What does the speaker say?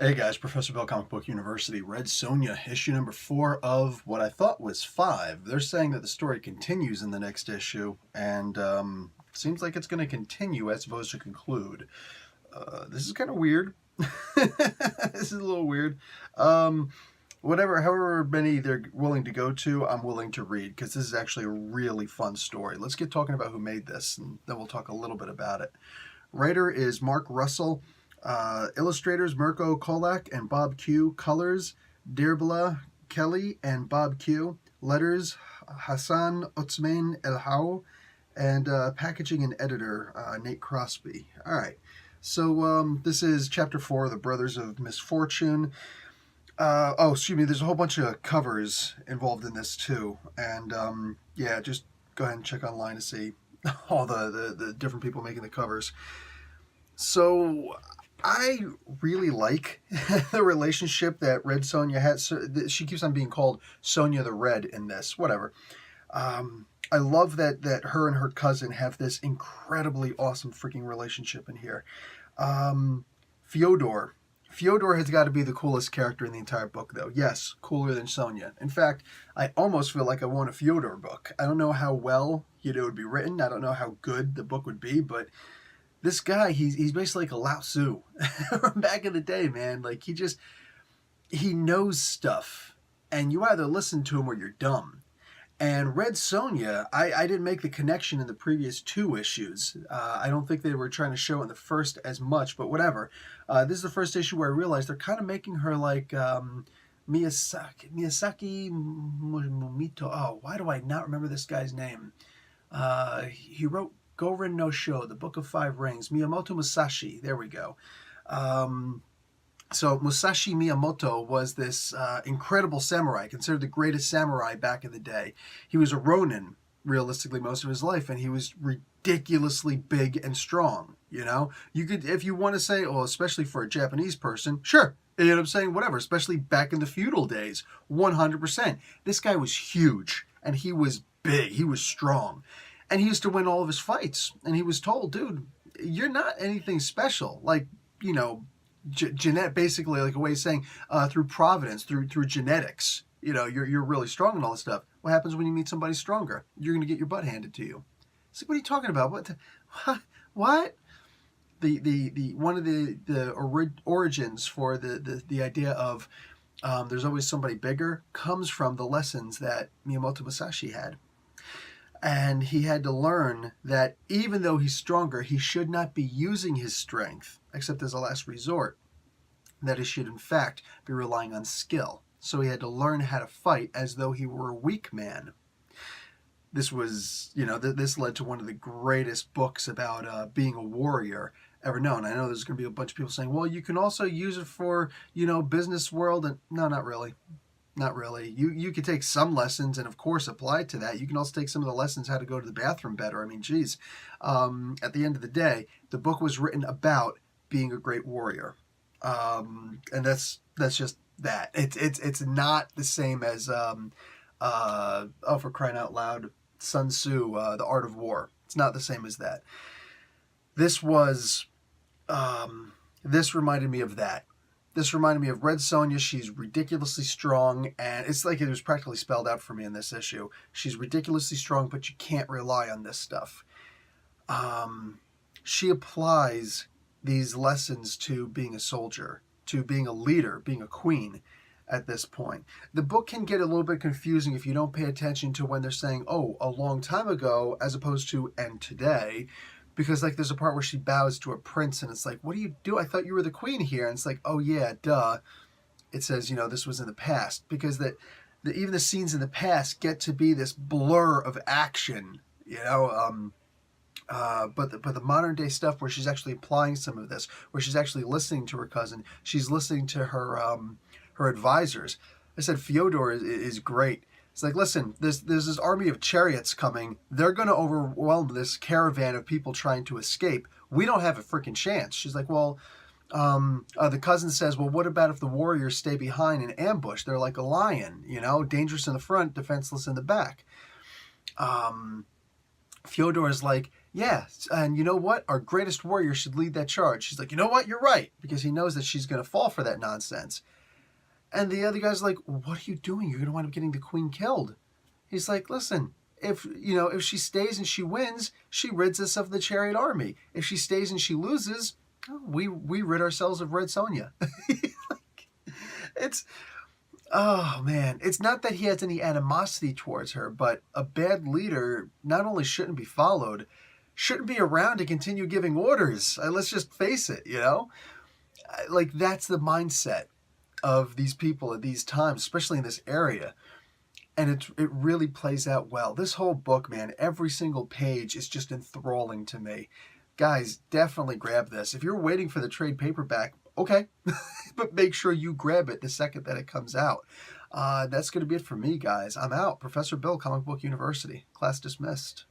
Hey guys, Professor Bell, Comic Book University, Red Sonja, issue number 4 of what I thought was 5. They're saying that the story continues in the next issue, and seems like it's going to continue as opposed to conclude. This is kind of weird. This is a little weird. Um, however many they're willing to go to, I'm willing to read because this is actually a really fun story. Let's get talking about who made this, and then we'll talk a little bit about it. Writer is Mark Russell. Illustrators Mirko Kolak and Bob Q. Colors Dirbla Kelly and Bob Q. Letters Hassan Otsmane-Elhaou. And packaging and editor Nate Crosby. All right. So this is chapter 4, The Brothers of Misfortune. Excuse me. There's a whole bunch of covers involved in this too. And yeah, just go ahead and check online to see all the different people making the covers. So I really like the relationship that Red Sonja has. So, she keeps on being called Sonja the Red in this. Whatever. I love that her and her cousin have this incredibly awesome freaking relationship in here. Fyodor. Fyodor has got to be the coolest character in the entire book, though. Yes, cooler than Sonja. In fact, I almost feel like I want a Fyodor book. I don't know how well it would be written. I don't know how good the book would be, but this guy, he's basically like a Lao Tzu from back in the day, man. Like he knows stuff, and you either listen to him or you're dumb. And Red Sonja, I didn't make the connection in the previous 2 issues. I don't think they were trying to show in the first as much, but whatever. This is the first issue where I realized they're kind of making her like Miyazaki Mumito. Oh, why do I not remember this guy's name? He wrote Gorin no Sho, The Book of Five Rings, Miyamoto Musashi. There we go. So Musashi Miyamoto was this incredible samurai, considered the greatest samurai back in the day. He was a ronin, realistically, most of his life, and he was ridiculously big and strong. You know, you could, if you want to say, well, especially for a Japanese person, sure. You know what I'm saying? Whatever, especially back in the feudal days, 100%. This guy was huge, and he was big. He was strong. And he used to win all of his fights. And he was told, dude, you're not anything special. Like, you know, basically like a way of saying through providence, through genetics, you know, you're really strong and all this stuff. What happens when you meet somebody stronger? You're going to get your butt handed to you. It's like, what are you talking about? What? The one of the origins for the idea of there's always somebody bigger comes from the lessons that Miyamoto Musashi had. And he had to learn that even though he's stronger, he should not be using his strength, except as a last resort. That he should, in fact, be relying on skill. So he had to learn how to fight as though he were a weak man. This was, you know, this led to one of the greatest books about being a warrior ever known. I know there's going to be a bunch of people saying, well, you can also use it for, you know, business world. And no, not really. Not really. You could take some lessons and, of course, apply it to that. You can also take some of the lessons how to go to the bathroom better. I mean, geez. At the end of the day, the book was written about being a great warrior. And that's just that. It's not the same as, for crying out loud, Sun Tzu, The Art of War. It's not the same as that. This was, this reminded me of that. This reminded me of Red Sonja. She's ridiculously strong, and it's like it was practically spelled out for me in this issue. She's ridiculously strong, but you can't rely on this stuff. She applies these lessons to being a soldier, to being a leader, being a queen at this point. The book can get a little bit confusing if you don't pay attention to when they're saying, oh, a long time ago, as opposed to, and today. Because, like, there's a part where she bows to a prince, and it's like, what do you do? I thought you were the queen here. And it's like, oh, yeah, duh. It says, you know, this was in the past. Because even the scenes in the past get to be this blur of action, you know. But the modern-day stuff where she's actually applying some of this, where she's actually listening to her cousin, she's listening to her advisors. I said Fyodor is great. It's like, listen, there's this army of chariots coming. They're going to overwhelm this caravan of people trying to escape. We don't have a freaking chance. She's like, well, the cousin says, well, what about if the warriors stay behind and ambush? They're like a lion, you know, dangerous in the front, defenseless in the back. Fyodor is like, Yeah, and you know what? Our greatest warrior should lead that charge. She's like, you know what? You're right, because he knows that she's going to fall for that nonsense. And the other guy's like, what are you doing? You're going to wind up getting the queen killed. He's like, listen, if she stays and she wins, she rids us of the chariot army. If she stays and she loses, we rid ourselves of Red Sonja. Like, it's, oh man, it's not that he has any animosity towards her, but a bad leader not only shouldn't be followed, shouldn't be around to continue giving orders. Let's just face it, like that's the mindset of these people at these times, especially in this area. And it really plays out well. This whole book, man, every single page is just enthralling to me. Guys, definitely grab this. If you're waiting for the trade paperback, okay, but make sure you grab it the second that it comes out. That's going to be it for me, guys. I'm out. Professor Bill, Comic Book University. Class dismissed.